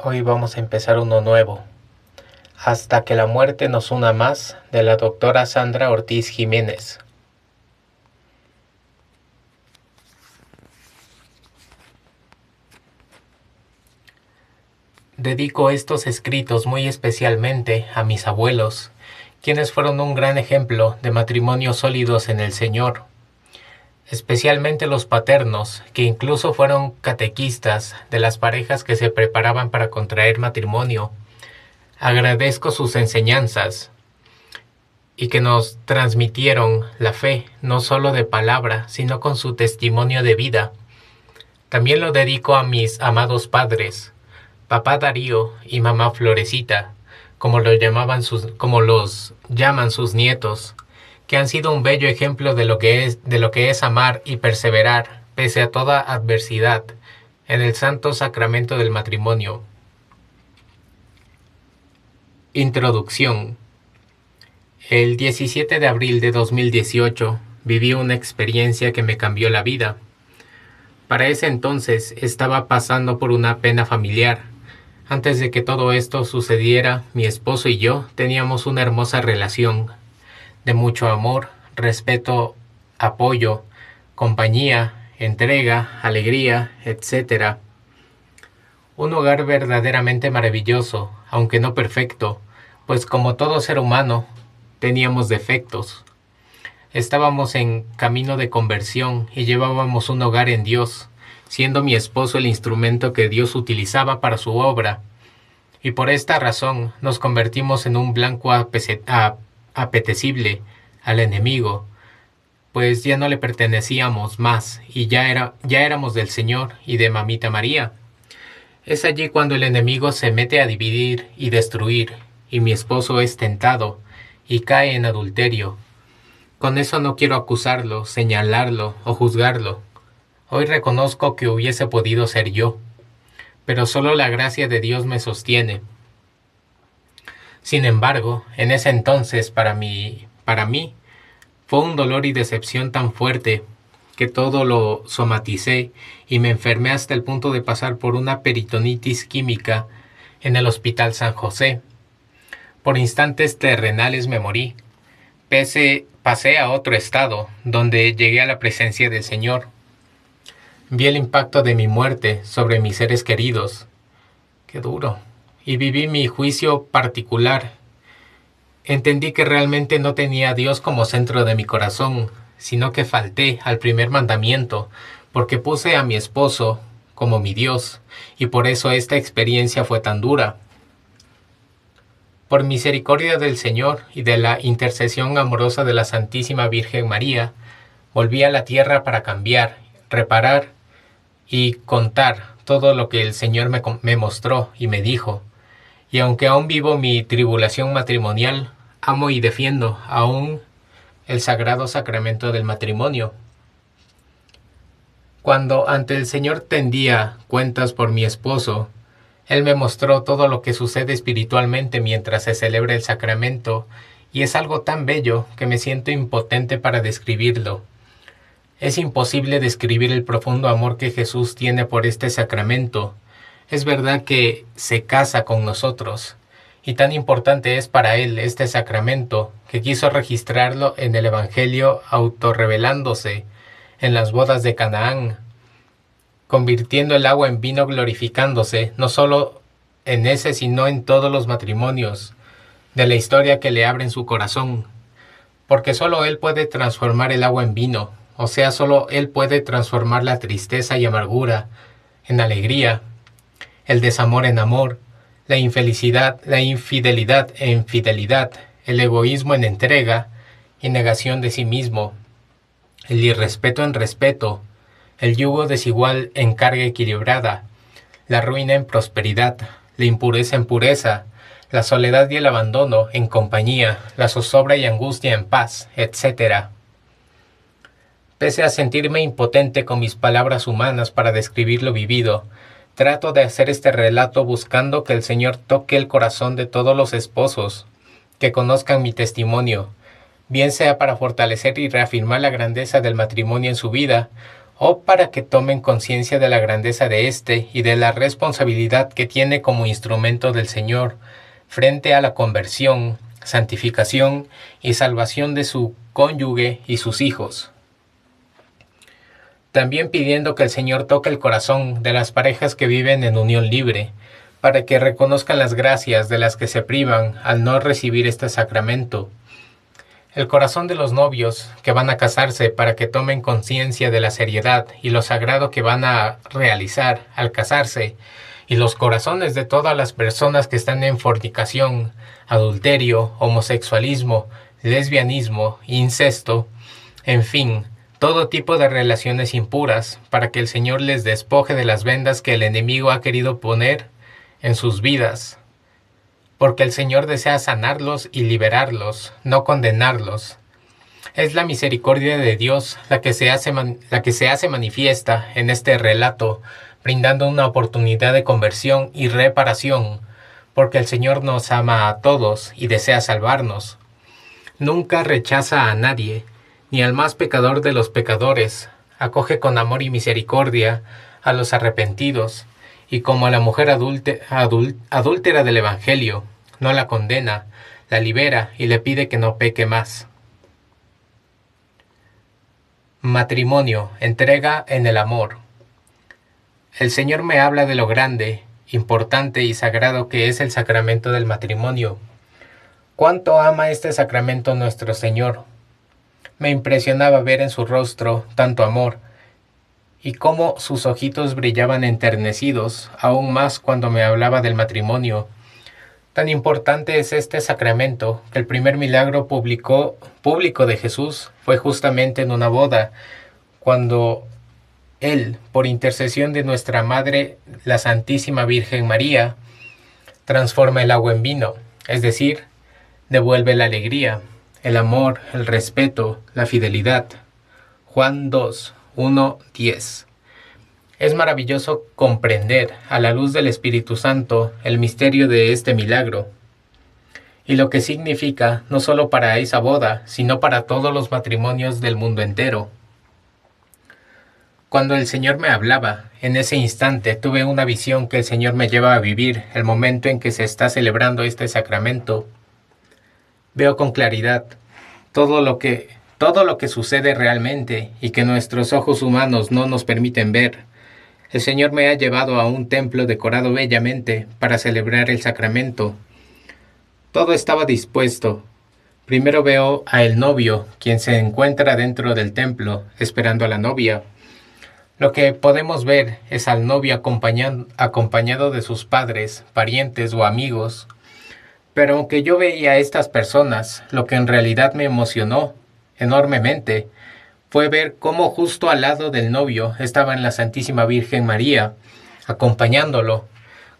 Hoy vamos a empezar uno nuevo. Hasta que la muerte nos una más, de la doctora Sandra Ortiz Jiménez. Dedico estos escritos muy especialmente a mis abuelos, quienes fueron un gran ejemplo de matrimonios sólidos en el Señor. Especialmente los paternos, que incluso fueron catequistas de las parejas que se preparaban para contraer matrimonio. Agradezco sus enseñanzas y que nos transmitieron la fe, no solo de palabra, sino con su testimonio de vida. También lo dedico a mis amados padres, papá Darío y mamá Florecita, como los llaman sus nietos, que han sido un bello ejemplo de lo que es amar y perseverar, pese a toda adversidad, en el santo sacramento del matrimonio. Introducción. El 17 de abril de 2018 viví una experiencia que me cambió la vida. Para ese entonces estaba pasando por una pena familiar. Antes de que todo esto sucediera, mi esposo y yo teníamos una hermosa relación, de mucho amor, respeto, apoyo, compañía, entrega, alegría, etc. Un hogar verdaderamente maravilloso, aunque no perfecto, pues como todo ser humano, teníamos defectos. Estábamos en camino de conversión y llevábamos un hogar en Dios, siendo mi esposo el instrumento que Dios utilizaba para su obra. Y por esta razón nos convertimos en un blanco apetecible al enemigo, pues ya no le pertenecíamos más y ya éramos del Señor y de Mamita María. Es allí cuando el enemigo se mete a dividir y destruir, y mi esposo es tentado y cae en adulterio. Con eso no quiero acusarlo, señalarlo o juzgarlo. Hoy reconozco que hubiese podido ser yo, pero solo la gracia de Dios me sostiene. Sin embargo, en ese entonces para mí fue un dolor y decepción tan fuerte que todo lo somaticé y me enfermé hasta el punto de pasar por una peritonitis química en el Hospital San José. Por instantes terrenales me morí. Pasé a otro estado, donde llegué a la presencia del Señor. Vi el impacto de mi muerte sobre mis seres queridos. Qué duro. Y viví mi juicio particular. Entendí que realmente no tenía a Dios como centro de mi corazón, sino que falté al primer mandamiento, porque puse a mi esposo como mi Dios, y por eso esta experiencia fue tan dura. Por misericordia del Señor y de la intercesión amorosa de la Santísima Virgen María, volví a la tierra para cambiar, reparar y contar todo lo que el Señor me mostró y me dijo. Y aunque aún vivo mi tribulación matrimonial, amo y defiendo aún el sagrado sacramento del matrimonio. Cuando ante el Señor tendía cuentas por mi esposo, Él me mostró todo lo que sucede espiritualmente mientras se celebra el sacramento, y es algo tan bello que me siento impotente para describirlo. Es imposible describir el profundo amor que Jesús tiene por este sacramento. Es verdad que se casa con nosotros, y tan importante es para Él este sacramento, que quiso registrarlo en el Evangelio autorrevelándose en las bodas de Canaán, convirtiendo el agua en vino, glorificándose no solo en ese sino en todos los matrimonios de la historia que le abren su corazón, porque solo Él puede transformar el agua en vino, o sea, solo Él puede transformar la tristeza y amargura en alegría, el desamor en amor, la infidelidad en fidelidad, el egoísmo en entrega y negación de sí mismo, el irrespeto en respeto, el yugo desigual en carga equilibrada, la ruina en prosperidad, la impureza en pureza, la soledad y el abandono en compañía, la zozobra y angustia en paz, etc. Pese a sentirme impotente con mis palabras humanas para describir lo vivido, trato de hacer este relato buscando que el Señor toque el corazón de todos los esposos, que conozcan mi testimonio, bien sea para fortalecer y reafirmar la grandeza del matrimonio en su vida, o para que tomen conciencia de la grandeza de éste y de la responsabilidad que tiene como instrumento del Señor frente a la conversión, santificación y salvación de su cónyuge y sus hijos. También pidiendo que el Señor toque el corazón de las parejas que viven en unión libre, para que reconozcan las gracias de las que se privan al no recibir este sacramento. El corazón de los novios que van a casarse para que tomen conciencia de la seriedad y lo sagrado que van a realizar al casarse, y los corazones de todas las personas que están en fornicación, adulterio, homosexualismo, lesbianismo, incesto, en fin, todo tipo de relaciones impuras, para que el Señor les despoje de las vendas que el enemigo ha querido poner en sus vidas, porque el Señor desea sanarlos y liberarlos, no condenarlos. Es la misericordia de Dios la que se hace manifiesta en este relato, brindando una oportunidad de conversión y reparación, porque el Señor nos ama a todos y desea salvarnos. Nunca rechaza a nadie, ni al más pecador de los pecadores, acoge con amor y misericordia a los arrepentidos, y como a la mujer adúltera del Evangelio, no la condena, la libera y le pide que no peque más. Matrimonio, entrega en el amor. El Señor me habla de lo grande, importante y sagrado que es el sacramento del matrimonio. ¿Cuánto ama este sacramento nuestro Señor? Me impresionaba ver en su rostro tanto amor, y cómo sus ojitos brillaban enternecidos, aún más cuando me hablaba del matrimonio. Tan importante es este sacramento que el primer milagro público de Jesús fue justamente en una boda, cuando Él, por intercesión de nuestra Madre, la Santísima Virgen María, transforma el agua en vino, es decir, devuelve la alegría, el amor, el respeto, la fidelidad. Juan 2, 1, 10. Es maravilloso comprender, a la luz del Espíritu Santo, el misterio de este milagro, y lo que significa no solo para esa boda, sino para todos los matrimonios del mundo entero. Cuando el Señor me hablaba, en ese instante tuve una visión que el Señor me lleva a vivir el momento en que se está celebrando este sacramento. Veo con claridad todo lo que sucede realmente y que nuestros ojos humanos no nos permiten ver. El Señor me ha llevado a un templo decorado bellamente para celebrar el sacramento. Todo estaba dispuesto. Primero veo a el novio, quien se encuentra dentro del templo, esperando a la novia. Lo que podemos ver es al novio acompañado de sus padres, parientes o amigos. Pero aunque yo veía a estas personas, lo que en realidad me emocionó enormemente fue ver cómo justo al lado del novio estaba la Santísima Virgen María, acompañándolo,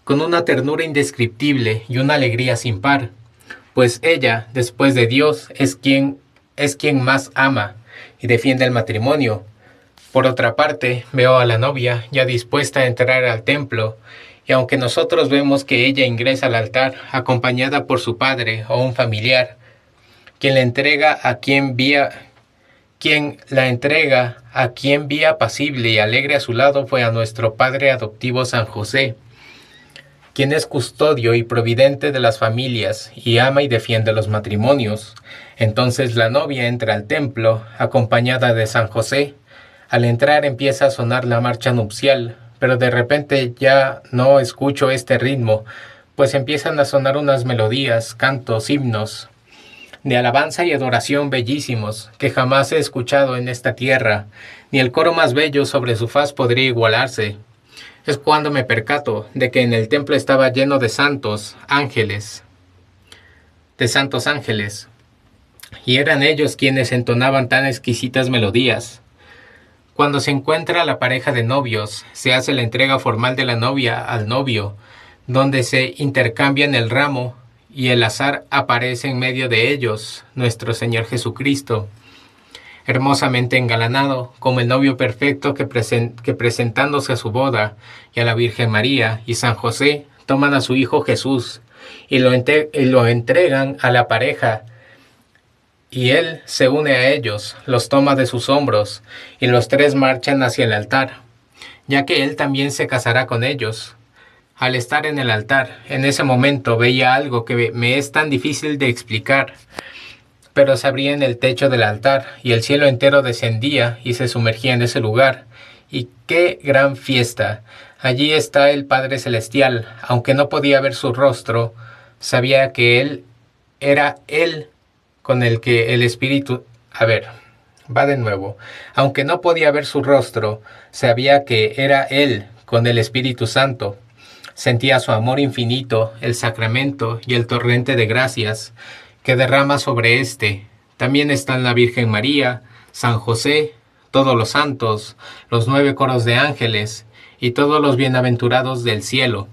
con una ternura indescriptible y una alegría sin par, pues ella, después de Dios, es quien más ama y defiende el matrimonio. Por otra parte, veo a la novia ya dispuesta a entrar al templo, y aunque nosotros vemos que ella ingresa al altar acompañada por su padre o un familiar, quien la entrega a quien vía apacible y alegre a su lado fue a nuestro padre adoptivo San José, quien es custodio y providente de las familias y ama y defiende los matrimonios. Entonces la novia entra al templo acompañada de San José. Al entrar empieza a sonar la marcha nupcial, pero de repente ya no escucho este ritmo, pues empiezan a sonar unas melodías, cantos, himnos de alabanza y adoración bellísimos que jamás he escuchado en esta tierra, ni el coro más bello sobre su faz podría igualarse. Es cuando me percato de que en el templo estaba lleno de santos ángeles, y eran ellos quienes entonaban tan exquisitas melodías. Cuando se encuentra la pareja de novios, se hace la entrega formal de la novia al novio, donde se intercambian el ramo, y el azar aparece en medio de ellos, nuestro Señor Jesucristo, hermosamente engalanado, como el novio perfecto que presentándose a su boda, y a la Virgen María y San José, toman a su Hijo Jesús, y lo entregan a la pareja, y él se une a ellos, los toma de sus hombros, y los tres marchan hacia el altar, ya que él también se casará con ellos. Al estar en el altar, en ese momento veía algo que me es tan difícil de explicar, pero se abría en el techo del altar, y el cielo entero descendía y se sumergía en ese lugar. ¡Y qué gran fiesta! Allí está el Padre Celestial. Aunque no podía ver su rostro, sabía que él era él con el que el Espíritu... A ver, va de nuevo. Aunque no podía ver su rostro, sabía que era él con el Espíritu Santo. Sentía su amor infinito, el sacramento y el torrente de gracias que derrama sobre éste. También están la Virgen María, San José, todos los santos, los 9 coros de ángeles y todos los bienaventurados del cielo.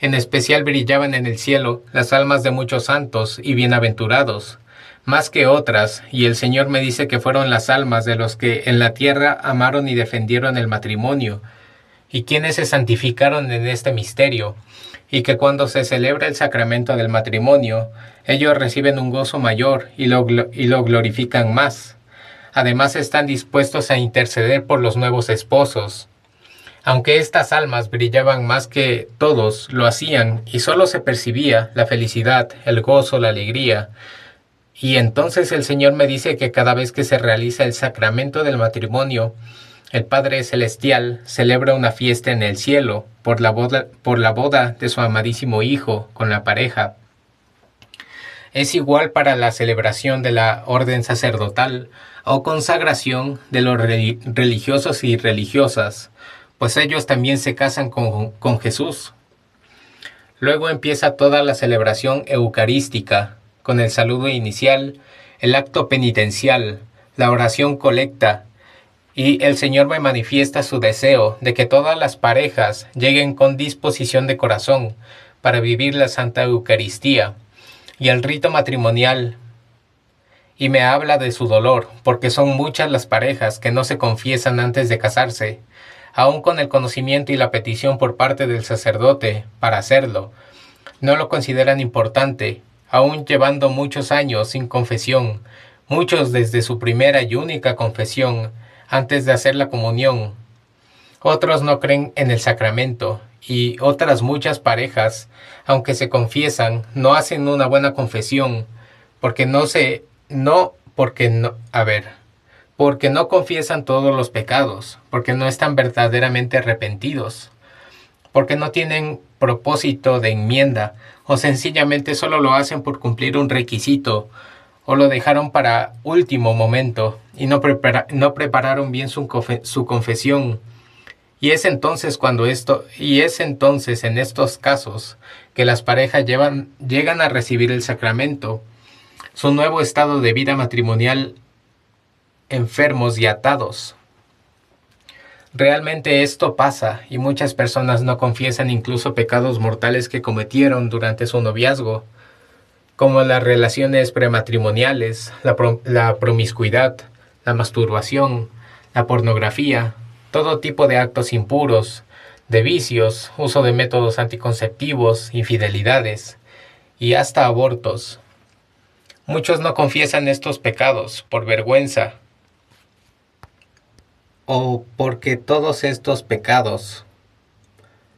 En especial brillaban en el cielo las almas de muchos santos y bienaventurados, más que otras, y el Señor me dice que fueron las almas de los que en la tierra amaron y defendieron el matrimonio, y quienes se santificaron en este misterio, y que cuando se celebra el sacramento del matrimonio, ellos reciben un gozo mayor y lo glorifican más. Además están dispuestos a interceder por los nuevos esposos. Aunque estas almas brillaban más que todos, lo hacían y solo se percibía la felicidad, el gozo, la alegría. Y entonces el Señor me dice que cada vez que se realiza el sacramento del matrimonio, el Padre Celestial celebra una fiesta en el cielo por la boda de su amadísimo Hijo con la pareja. Es igual para la celebración de la orden sacerdotal o consagración de los religiosos y religiosas, pues ellos también se casan con Jesús. Luego empieza toda la celebración eucarística, con el saludo inicial, el acto penitencial, la oración colecta, y el Señor me manifiesta su deseo de que todas las parejas lleguen con disposición de corazón para vivir la Santa Eucaristía y el rito matrimonial, y me habla de su dolor, porque son muchas las parejas que no se confiesan antes de casarse, aun con el conocimiento y la petición por parte del sacerdote para hacerlo. No lo consideran importante, aun llevando muchos años sin confesión, muchos desde su primera y única confesión, antes de hacer la comunión. Otros no creen en el sacramento, y otras muchas parejas, aunque se confiesan, no hacen una buena confesión, porque no confiesan todos los pecados, porque no están verdaderamente arrepentidos, porque no tienen propósito de enmienda, o sencillamente solo lo hacen por cumplir un requisito, o lo dejaron para último momento, y no prepararon bien su confesión. Y es entonces en estos casos que las parejas llegan a recibir el sacramento, su nuevo estado de vida matrimonial, enfermos y atados. Realmente esto pasa, y muchas personas no confiesan incluso pecados mortales que cometieron durante su noviazgo, como las relaciones prematrimoniales, la promiscuidad, la masturbación, la pornografía, todo tipo de actos impuros, de vicios, uso de métodos anticonceptivos, infidelidades y hasta abortos. Muchos no confiesan estos pecados por vergüenza, o porque todos estos pecados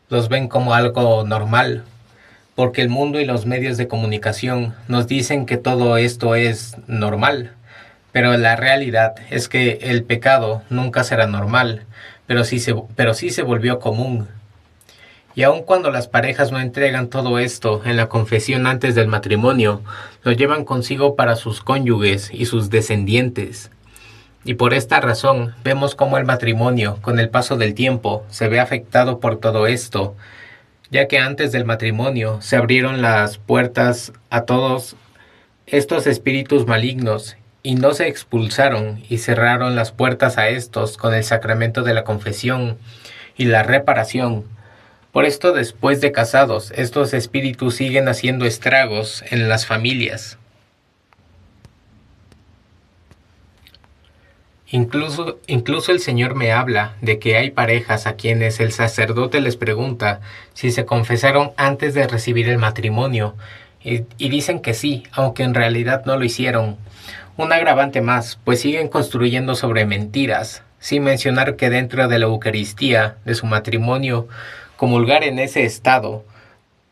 los ven como algo normal, porque el mundo y los medios de comunicación nos dicen que todo esto es normal, pero la realidad es que el pecado nunca será normal, pero sí se volvió común. Y aun cuando las parejas no entregan todo esto en la confesión antes del matrimonio, lo llevan consigo para sus cónyuges y sus descendientes. Y por esta razón vemos cómo el matrimonio, con el paso del tiempo, se ve afectado por todo esto, ya que antes del matrimonio se abrieron las puertas a todos estos espíritus malignos y no se expulsaron, y cerraron las puertas a estos con el sacramento de la confesión y la reparación. Por esto, después de casados, estos espíritus siguen haciendo estragos en las familias. Incluso el Señor me habla de que hay parejas a quienes el sacerdote les pregunta si se confesaron antes de recibir el matrimonio, y dicen que sí, aunque en realidad no lo hicieron. Un agravante más, pues siguen construyendo sobre mentiras, sin mencionar que dentro de la Eucaristía de su matrimonio, comulgar en ese estado,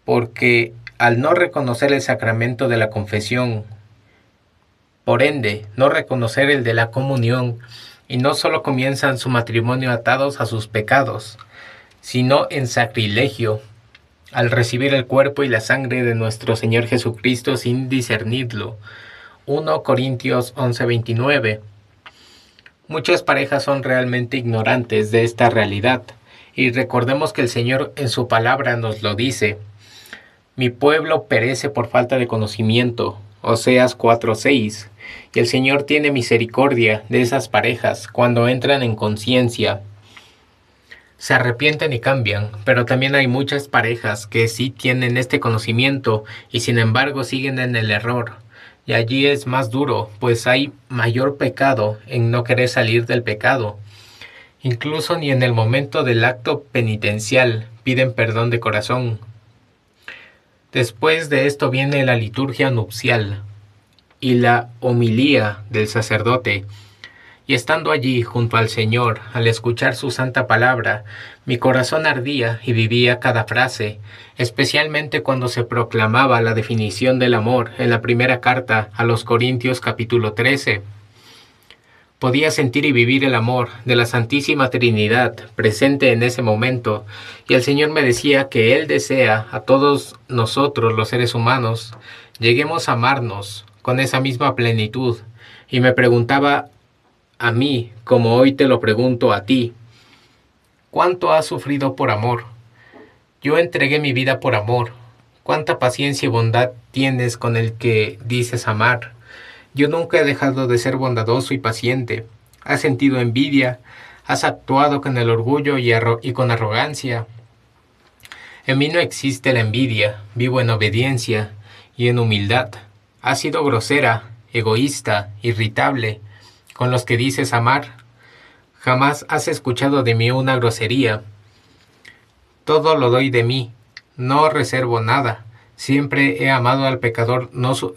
porque al no reconocer el sacramento de la confesión, por ende, no reconocer el de la comunión, y no solo comienzan su matrimonio atados a sus pecados, sino en sacrilegio, al recibir el cuerpo y la sangre de nuestro Señor Jesucristo sin discernirlo. 1 Corintios 11:29. Muchas parejas son realmente ignorantes de esta realidad, y recordemos que el Señor en su palabra nos lo dice: mi pueblo perece por falta de conocimiento, Oseas 4:6, y el Señor tiene misericordia de esas parejas cuando entran en conciencia, se arrepienten y cambian, pero también hay muchas parejas que sí tienen este conocimiento y sin embargo siguen en el error. Y allí es más duro, pues hay mayor pecado en no querer salir del pecado. Incluso ni en el momento del acto penitencial piden perdón de corazón. Después de esto viene la liturgia nupcial y la homilía del sacerdote. Y estando allí junto al Señor, al escuchar su santa palabra, mi corazón ardía y vivía cada frase, especialmente cuando se proclamaba la definición del amor en la primera carta a los Corintios capítulo 13. Podía sentir y vivir el amor de la Santísima Trinidad presente en ese momento, y el Señor me decía que Él desea a todos nosotros los seres humanos lleguemos a amarnos con esa misma plenitud, y me preguntaba a mí, como hoy te lo pregunto a ti: ¿cuánto has sufrido por amor? Yo entregué mi vida por amor. ¿Cuánta paciencia y bondad tienes con el que dices amar? Yo nunca he dejado de ser bondadoso y paciente. ¿Has sentido envidia? ¿Has actuado con el orgullo y con arrogancia? En mí no existe la envidia, vivo en obediencia y en humildad. ¿Has sido grosera, egoísta, irritable con los que dices amar? Jamás has escuchado de mí una grosería. Todo lo doy de mí, no reservo nada. Siempre he amado al pecador, no su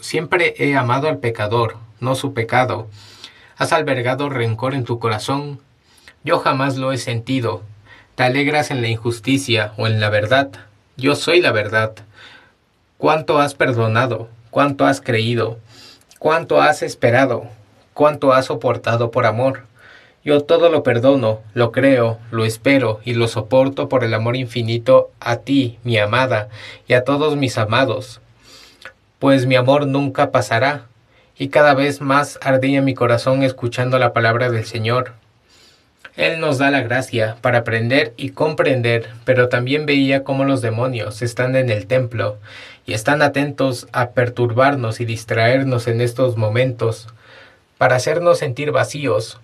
pecado. ¿Has albergado rencor en tu corazón? Yo jamás lo he sentido. ¿Te alegras en la injusticia o en la verdad? Yo soy la verdad. ¿Cuánto has perdonado? ¿Cuánto has creído? ¿Cuánto has esperado? ¿Cuánto has soportado por amor? Yo todo lo perdono, lo creo, lo espero y lo soporto por el amor infinito a ti, mi amada, y a todos mis amados. Pues mi amor nunca pasará, y cada vez más ardía mi corazón escuchando la palabra del Señor. Él nos da la gracia para aprender y comprender, pero también veía cómo los demonios están en el templo y están atentos a perturbarnos y distraernos en estos momentos para hacernos sentir vacíos,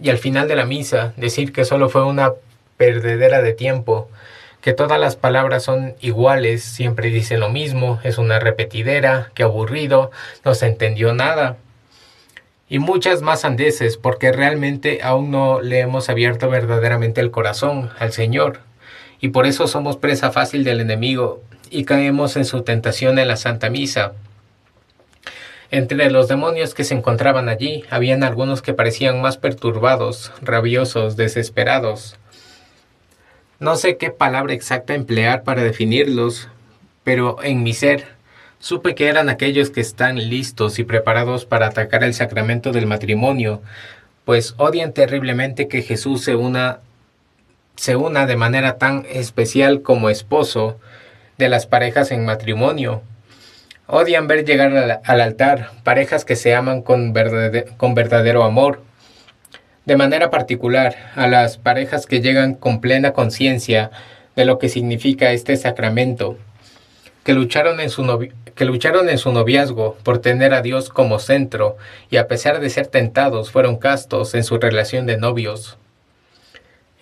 y al final de la misa decir que solo fue una perdedera de tiempo, que todas las palabras son iguales, siempre dicen lo mismo, es una repetidera, qué aburrido, no se entendió nada. Y muchas más sandeces, porque realmente aún no le hemos abierto verdaderamente el corazón al Señor, y por eso somos presa fácil del enemigo y caemos en su tentación en la Santa Misa. Entre los demonios que se encontraban allí, habían algunos que parecían más perturbados, rabiosos, desesperados. No sé qué palabra exacta emplear para definirlos, pero en mi ser supe que eran aquellos que están listos y preparados para atacar el sacramento del matrimonio, pues odian terriblemente que Jesús se una de manera tan especial como esposo de las parejas en matrimonio. Odian ver llegar al altar parejas que se aman con verdadero amor. De manera particular, a las parejas que llegan con plena conciencia de lo que significa este sacramento, que lucharon en su noviazgo por tener a Dios como centro y a pesar de ser tentados fueron castos en su relación de novios.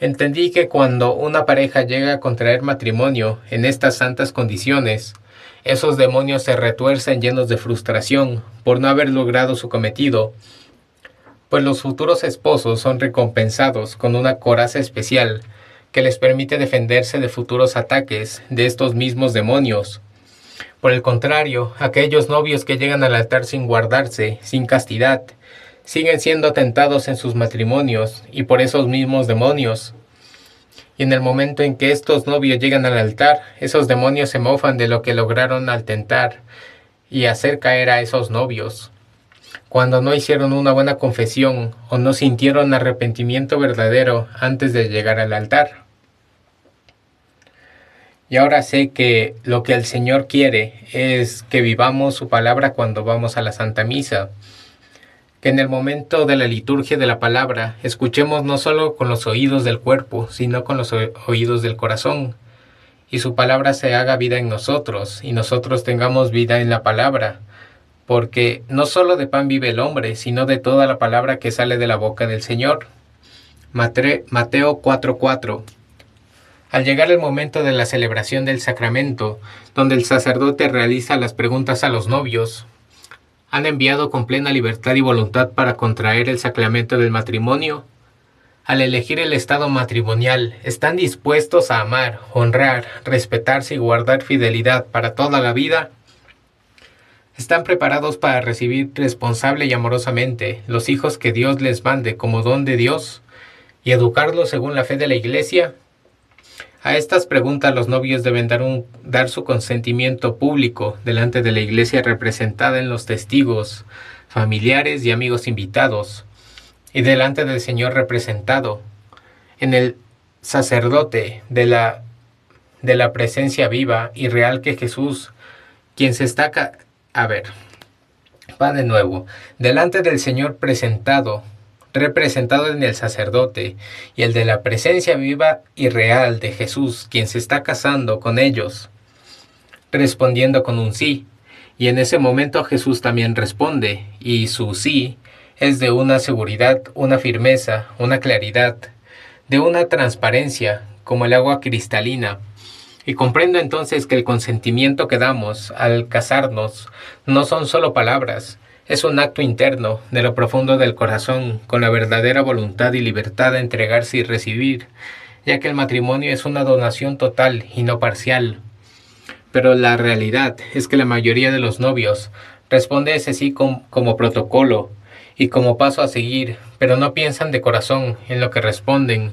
Entendí que cuando una pareja llega a contraer matrimonio en estas santas condiciones, esos demonios se retuercen llenos de frustración por no haber logrado su cometido, pues los futuros esposos son recompensados con una coraza especial que les permite defenderse de futuros ataques de estos mismos demonios. Por el contrario, aquellos novios que llegan al altar sin guardarse, sin castidad, siguen siendo tentados en sus matrimonios y por esos mismos demonios. Y en el momento en que estos novios llegan al altar, esos demonios se mofan de lo que lograron al tentar y hacer caer a esos novios, cuando no hicieron una buena confesión o no sintieron arrepentimiento verdadero antes de llegar al altar. Y ahora sé que lo que el Señor quiere es que vivamos su palabra cuando vamos a la Santa Misa, que en el momento de la liturgia de la palabra escuchemos no solo con los oídos del cuerpo, sino con los oídos del corazón, y su palabra se haga vida en nosotros, y nosotros tengamos vida en la palabra, porque no solo de pan vive el hombre, sino de toda la palabra que sale de la boca del Señor. Mateo 4:4. Al llegar el momento de la celebración del sacramento, donde el sacerdote realiza las preguntas a los novios, ¿han enviado con plena libertad y voluntad para contraer el sacramento del matrimonio? Al elegir el estado matrimonial, ¿están dispuestos a amar, honrar, respetarse y guardar fidelidad para toda la vida? ¿Están preparados para recibir responsable y amorosamente los hijos que Dios les mande como don de Dios y educarlos según la fe de la Iglesia? A estas preguntas los novios deben dar su consentimiento público delante de la Iglesia representada en los testigos, familiares y amigos invitados, y delante del Señor representado, en el sacerdote de la presencia viva y real que Jesús, quien se está... Va de nuevo. Delante del Señor representado en el sacerdote, y el de la presencia viva y real de Jesús, quien se está casando con ellos, respondiendo con un sí. Y en ese momento Jesús también responde, y su sí es de una seguridad, una firmeza, una claridad, de una transparencia, como el agua cristalina. Y comprendo entonces que el consentimiento que damos al casarnos no son solo palabras, es un acto interno de lo profundo del corazón, con la verdadera voluntad y libertad de entregarse y recibir, ya que el matrimonio es una donación total y no parcial. Pero la realidad es que la mayoría de los novios responde ese sí como protocolo y como paso a seguir, pero no piensan de corazón en lo que responden.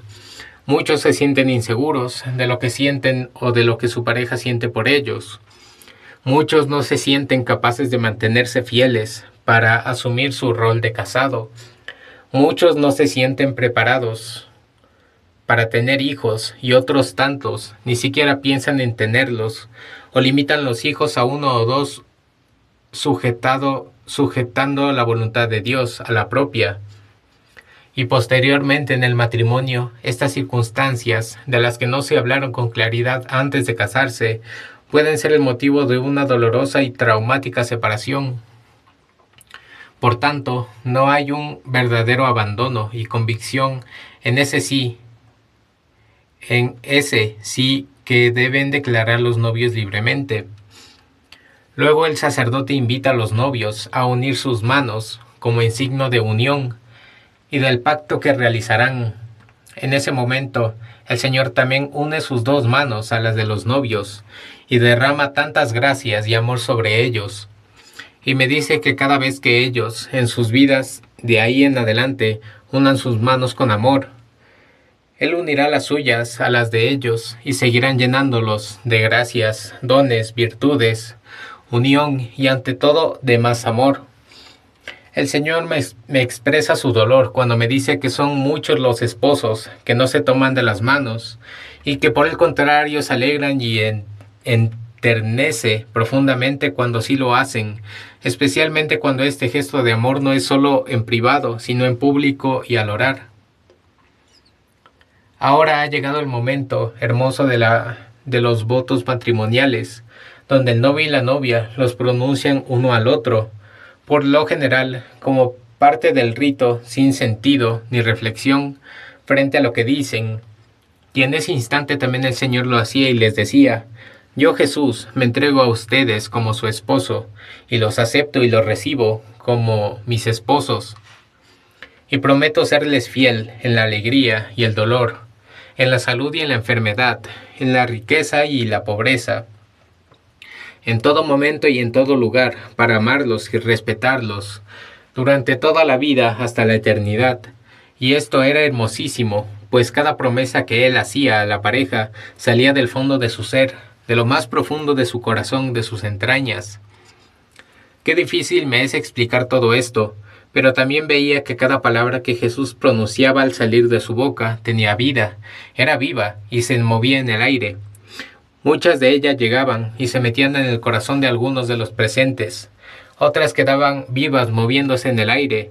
Muchos se sienten inseguros de lo que sienten o de lo que su pareja siente por ellos. Muchos no se sienten capaces de mantenerse fieles para asumir su rol de casado. Muchos no se sienten preparados para tener hijos y otros tantos ni siquiera piensan en tenerlos o limitan los hijos a uno o dos sujetando la voluntad de Dios a la propia. Y posteriormente en el matrimonio, estas circunstancias, de las que no se hablaron con claridad antes de casarse, pueden ser el motivo de una dolorosa y traumática separación. Por tanto, no hay un verdadero abandono y convicción en ese sí que deben declarar los novios libremente. Luego el sacerdote invita a los novios a unir sus manos como en signo de unión y del pacto que realizarán. En ese momento, el Señor también une sus dos manos a las de los novios y derrama tantas gracias y amor sobre ellos. Y me dice que cada vez que ellos, en sus vidas, de ahí en adelante, unan sus manos con amor, Él unirá las suyas a las de ellos y seguirán llenándolos de gracias, dones, virtudes, unión y ante todo de más amor. El Señor me expresa su dolor cuando me dice que son muchos los esposos que no se toman de las manos y que por el contrario se alegran y enternece profundamente cuando sí lo hacen, especialmente cuando este gesto de amor no es solo en privado, sino en público y al orar. Ahora ha llegado el momento hermoso de los votos matrimoniales, donde el novio y la novia los pronuncian uno al otro, por lo general como parte del rito sin sentido ni reflexión frente a lo que dicen. Y en ese instante también el Señor lo hacía y les decía: yo, Jesús, me entrego a ustedes como su esposo, y los acepto y los recibo como mis esposos. Y prometo serles fiel en la alegría y el dolor, en la salud y en la enfermedad, en la riqueza y la pobreza, en todo momento y en todo lugar, para amarlos y respetarlos, durante toda la vida hasta la eternidad. Y esto era hermosísimo, pues cada promesa que él hacía a la pareja salía del fondo de su ser, de lo más profundo de su corazón, de sus entrañas. Qué difícil me es explicar todo esto, pero también veía que cada palabra que Jesús pronunciaba al salir de su boca tenía vida, era viva y se movía en el aire. Muchas de ellas llegaban y se metían en el corazón de algunos de los presentes. Otras quedaban vivas moviéndose en el aire.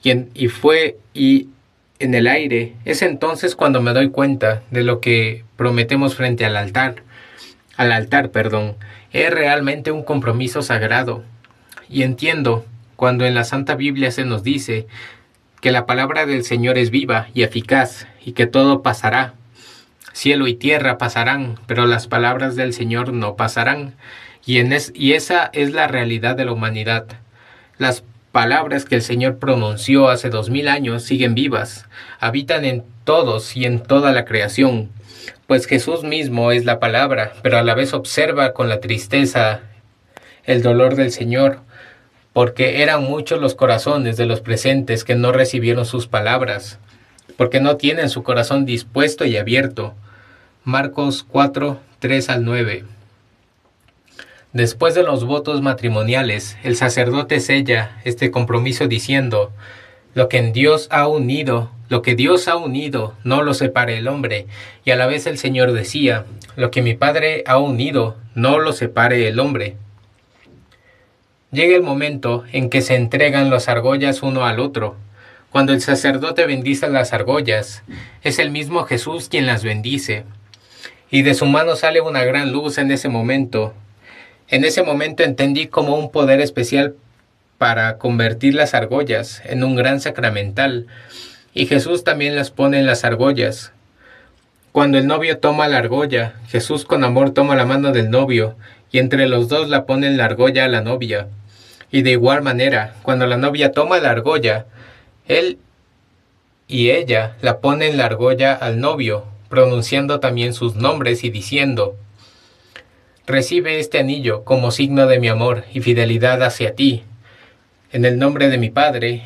Y en el aire es entonces cuando me doy cuenta de lo que prometemos frente al altar. Es realmente un compromiso sagrado. Y entiendo cuando en la Santa Biblia se nos dice que la palabra del Señor es viva y eficaz y que todo pasará. Cielo y tierra pasarán, pero las palabras del Señor no pasarán. Y esa es la realidad de la humanidad. Las palabras que el Señor pronunció hace 2000 años siguen vivas, habitan en todos y en toda la creación. Pues Jesús mismo es la palabra, pero a la vez observa con la tristeza el dolor del Señor, porque eran muchos los corazones de los presentes que no recibieron sus palabras, porque no tienen su corazón dispuesto y abierto. Marcos 4, 3 al 9. Después de los votos matrimoniales, el sacerdote sella este compromiso diciendo: lo que Dios ha unido, no lo separe el hombre. Y a la vez el Señor decía: lo que mi Padre ha unido, no lo separe el hombre. Llega el momento en que se entregan las argollas uno al otro. Cuando el sacerdote bendice las argollas, es el mismo Jesús quien las bendice. Y de su mano sale una gran luz en ese momento. En ese momento entendí como un poder especial para convertir las argollas en un gran sacramental. Y Jesús también las pone en las argollas. Cuando el novio toma la argolla, Jesús con amor toma la mano del novio y entre los dos la pone en la argolla a la novia. Y de igual manera, cuando la novia toma la argolla, él y ella la ponen en la argolla al novio, pronunciando también sus nombres y diciendo: recibe este anillo como signo de mi amor y fidelidad hacia ti, en el nombre de mi Padre,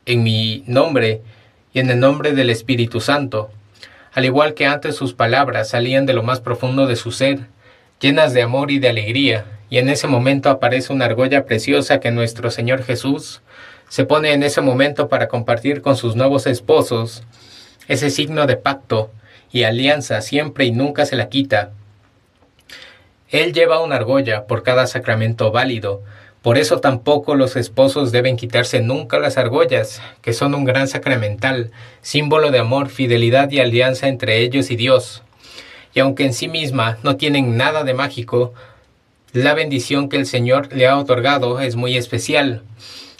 en mi nombre y en el nombre del Espíritu Santo. Al igual que antes, sus palabras salían de lo más profundo de su ser, llenas de amor y de alegría, y en ese momento aparece una argolla preciosa que nuestro Señor Jesús se pone en ese momento para compartir con sus nuevos esposos ese signo de pacto y alianza, siempre y nunca se la quita. Él lleva una argolla por cada sacramento válido. Por eso tampoco los esposos deben quitarse nunca las argollas, que son un gran sacramental, símbolo de amor, fidelidad y alianza entre ellos y Dios. Y aunque en sí misma no tienen nada de mágico, la bendición que el Señor le ha otorgado es muy especial.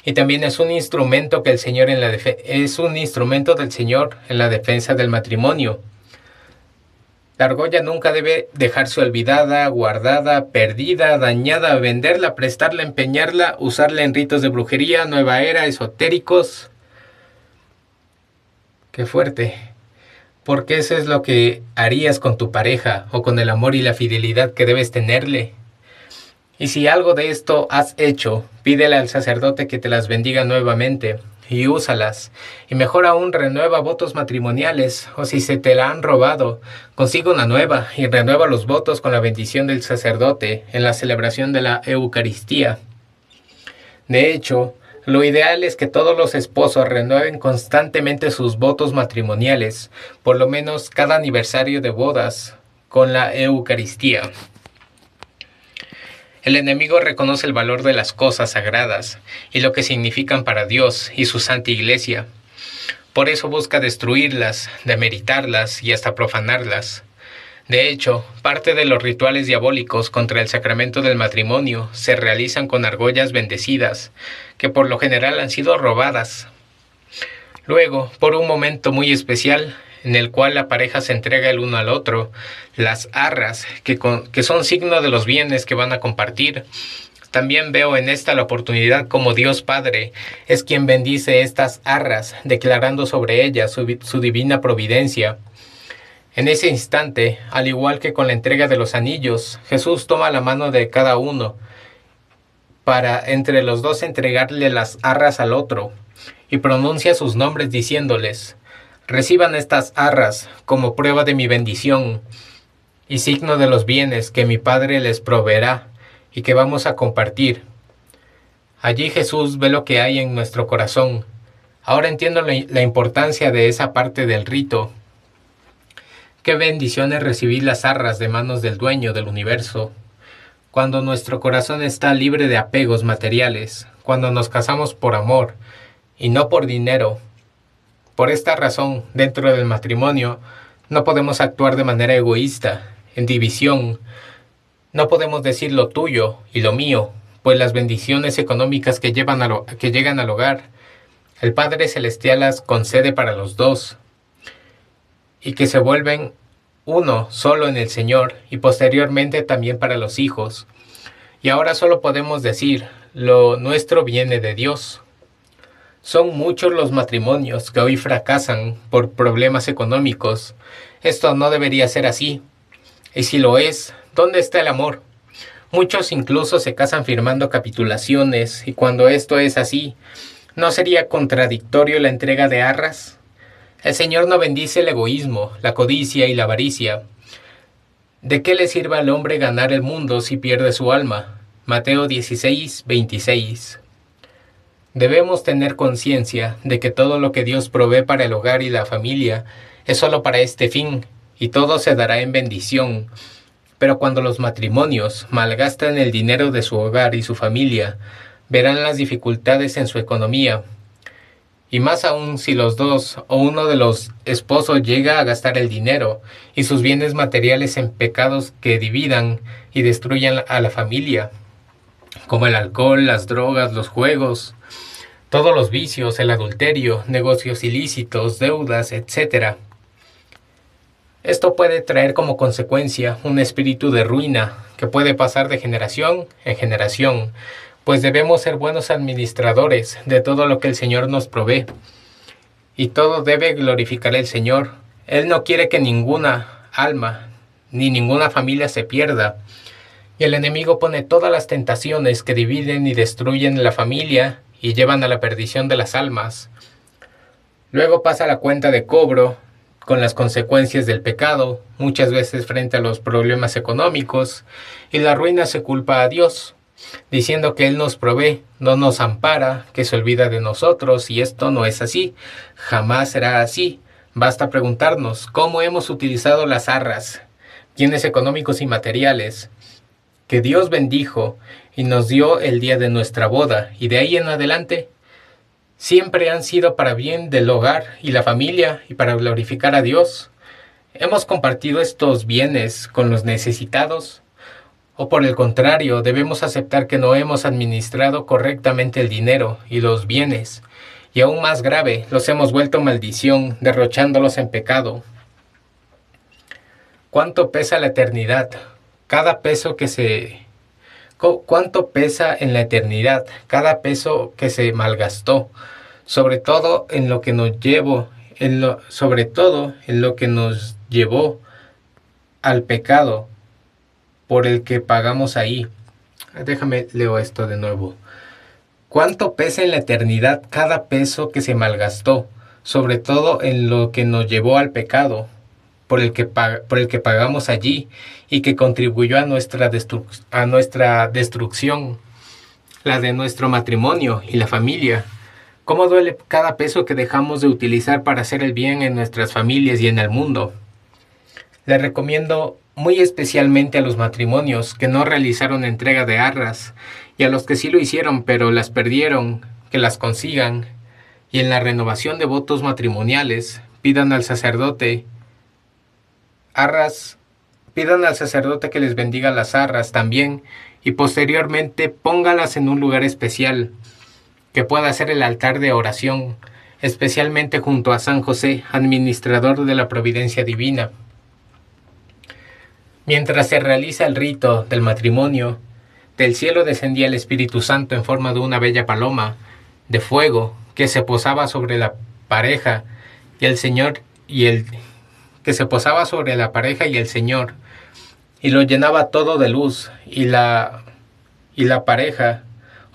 Y también es un instrumento que es un instrumento del Señor en la defensa del matrimonio. La argolla nunca debe dejarse olvidada, guardada, perdida, dañada, venderla, prestarla, empeñarla, usarla en ritos de brujería, nueva era, esotéricos. ¡Qué fuerte! Porque eso es lo que harías con tu pareja o con el amor y la fidelidad que debes tenerle. Y si algo de esto has hecho, pídele al sacerdote que te las bendiga nuevamente y úsalas. Y mejor aún, renueva votos matrimoniales, o si se te la han robado, consigue una nueva y renueva los votos con la bendición del sacerdote en la celebración de la Eucaristía. De hecho, lo ideal es que todos los esposos renueven constantemente sus votos matrimoniales, por lo menos cada aniversario de bodas, con la Eucaristía. El enemigo reconoce el valor de las cosas sagradas y lo que significan para Dios y su Santa Iglesia. Por eso busca destruirlas, demeritarlas y hasta profanarlas. De hecho, parte de los rituales diabólicos contra el sacramento del matrimonio se realizan con argollas bendecidas, que por lo general han sido robadas. Luego, por un momento muy especial, en el cual la pareja se entrega el uno al otro, las arras, que son signo de los bienes que van a compartir. También veo en esta la oportunidad como Dios Padre es quien bendice estas arras, declarando sobre ellas su divina providencia. En ese instante, al igual que con la entrega de los anillos, Jesús toma la mano de cada uno para entre los dos entregarle las arras al otro, y pronuncia sus nombres diciéndoles: reciban estas arras como prueba de mi bendición y signo de los bienes que mi Padre les proveerá y que vamos a compartir. Allí Jesús ve lo que hay en nuestro corazón. Ahora entiendo la importancia de esa parte del rito. Qué bendición es recibir las arras de manos del dueño del universo. Cuando nuestro corazón está libre de apegos materiales, cuando nos casamos por amor y no por dinero. Por esta razón, dentro del matrimonio, no podemos actuar de manera egoísta, en división. No podemos decir lo tuyo y lo mío, pues las bendiciones económicas que llegan al hogar, el Padre Celestial las concede para los dos, y que se vuelven uno solo en el Señor, y posteriormente también para los hijos. Y ahora solo podemos decir: lo nuestro viene de Dios. Son muchos los matrimonios que hoy fracasan por problemas económicos. Esto no debería ser así. Y si lo es, ¿dónde está el amor? Muchos incluso se casan firmando capitulaciones, y cuando esto es así, ¿no sería contradictorio la entrega de arras? El Señor no bendice el egoísmo, la codicia y la avaricia. ¿De qué le sirve al hombre ganar el mundo si pierde su alma? Mateo 16:26. Debemos tener conciencia de que todo lo que Dios provee para el hogar y la familia es solo para este fin, y todo se dará en bendición. Pero cuando los matrimonios malgastan el dinero de su hogar y su familia, verán las dificultades en su economía. Y más aún si los dos o uno de los esposos llega a gastar el dinero y sus bienes materiales en pecados que dividan y destruyan a la familia, como el alcohol, las drogas, los juegos, todos los vicios, el adulterio, negocios ilícitos, deudas, etc. Esto puede traer como consecuencia un espíritu de ruina que puede pasar de generación en generación, pues debemos ser buenos administradores de todo lo que el Señor nos provee. Y todo debe glorificar al Señor. Él no quiere que ninguna alma ni ninguna familia se pierda. Y el enemigo pone todas las tentaciones que dividen y destruyen la familia y llevan a la perdición de las almas. Luego pasa la cuenta de cobro con las consecuencias del pecado, muchas veces frente a los problemas económicos, y la ruina se culpa a Dios, diciendo que Él nos provee, no nos ampara, que se olvida de nosotros, y esto no es así, jamás será así. Basta preguntarnos cómo hemos utilizado las arras, bienes económicos y materiales, que Dios bendijo y nos dio el día de nuestra boda, y de ahí en adelante siempre han sido para bien del hogar y la familia y para glorificar a Dios. ¿Hemos compartido estos bienes con los necesitados? ¿O por el contrario, debemos aceptar que no hemos administrado correctamente el dinero y los bienes, y aún más grave, los hemos vuelto maldición, derrochándolos en pecado? ¿Cuánto pesa la eternidad? ¿Cuánto pesa en la eternidad cada peso que se malgastó? Sobre todo en lo que nos llevó al pecado por el que pagamos ahí. Déjame leo esto de nuevo. ¿Cuánto pesa en la eternidad cada peso que se malgastó? Sobre todo en lo que nos llevó al pecado por el que pagamos allí y que contribuyó a nuestra destrucción, la de nuestro matrimonio y la familia. ¿Cómo duele cada peso que dejamos de utilizar para hacer el bien en nuestras familias y en el mundo? Le recomiendo muy especialmente a los matrimonios que no realizaron entrega de arras, y a los que sí lo hicieron pero las perdieron, que las consigan, y en la renovación de votos matrimoniales pidan al sacerdote que les bendiga las arras también, y posteriormente póngalas en un lugar especial, que pueda ser el altar de oración, especialmente junto a San José, administrador de la providencia divina. Mientras se realiza el rito del matrimonio, del cielo descendía el Espíritu Santo en forma de una bella paloma de fuego que se posaba sobre la pareja y el Señor y lo llenaba todo de luz, y la pareja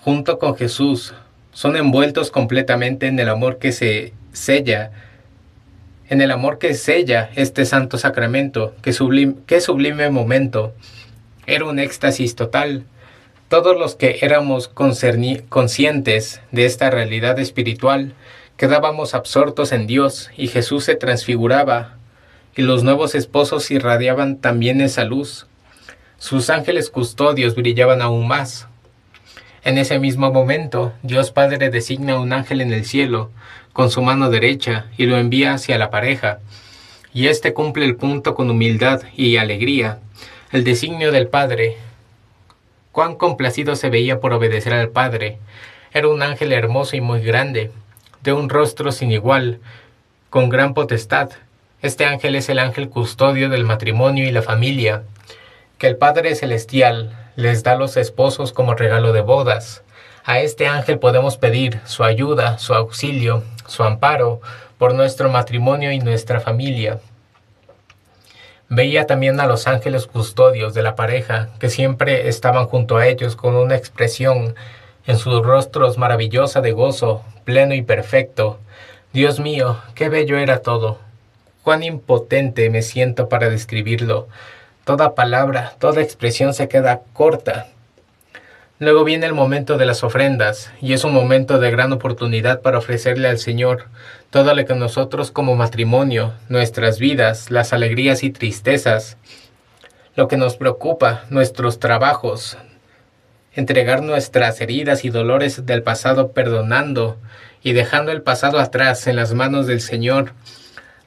junto con Jesús, son envueltos completamente en el amor que se sella, en el amor que sella este santo sacramento. Qué sublime momento. Era un éxtasis total. Todos los que éramos conscientes de esta realidad espiritual quedábamos absortos en Dios, y Jesús se transfiguraba, y los nuevos esposos irradiaban también esa luz. Sus ángeles custodios brillaban aún más. En ese mismo momento, Dios Padre designa un ángel en el cielo con su mano derecha y lo envía hacia la pareja, y éste cumple el punto con humildad y alegría. El designio del Padre. Cuán complacido se veía por obedecer al Padre. Era un ángel hermoso y muy grande, de un rostro sin igual, con gran potestad. Este ángel es el ángel custodio del matrimonio y la familia, que el Padre Celestial les da a los esposos como regalo de bodas. A este ángel podemos pedir su ayuda, su auxilio, su amparo por nuestro matrimonio y nuestra familia. Veía también a los ángeles custodios de la pareja, que siempre estaban junto a ellos con una expresión en sus rostros maravillosa de gozo, pleno y perfecto. Dios mío, qué bello era todo. Cuán impotente me siento para describirlo. Toda palabra, toda expresión se queda corta. Luego viene el momento de las ofrendas, y es un momento de gran oportunidad para ofrecerle al Señor todo lo que nosotros como matrimonio, nuestras vidas, las alegrías y tristezas, lo que nos preocupa, nuestros trabajos, entregar nuestras heridas y dolores del pasado perdonando y dejando el pasado atrás en las manos del Señor,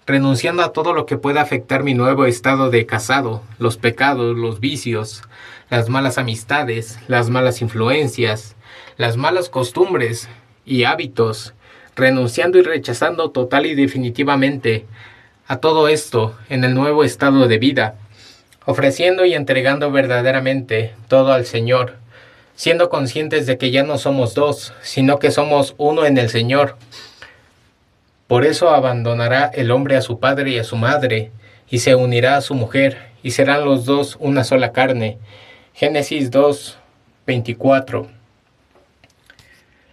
renunciando a todo lo que pueda afectar mi nuevo estado de casado, los pecados, los vicios, las malas amistades, las malas influencias, las malas costumbres y hábitos, renunciando y rechazando total y definitivamente a todo esto en el nuevo estado de vida, ofreciendo y entregando verdaderamente todo al Señor, siendo conscientes de que ya no somos dos, sino que somos uno en el Señor. Por eso abandonará el hombre a su padre y a su madre, y se unirá a su mujer, y serán los dos una sola carne. Génesis 2:24.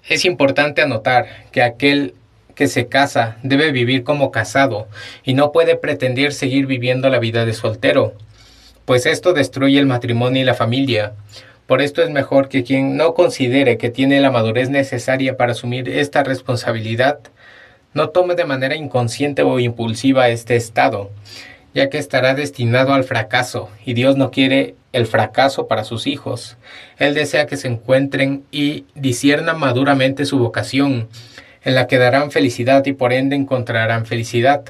Es importante anotar que aquel que se casa debe vivir como casado, y no puede pretender seguir viviendo la vida de soltero, pues esto destruye el matrimonio y la familia. Por esto es mejor que quien no considere que tiene la madurez necesaria para asumir esta responsabilidad, no tome de manera inconsciente o impulsiva este estado, ya que estará destinado al fracaso, y Dios no quiere el fracaso para sus hijos. Él desea que se encuentren y disciernan maduramente su vocación, en la que darán felicidad y por ende encontrarán felicidad.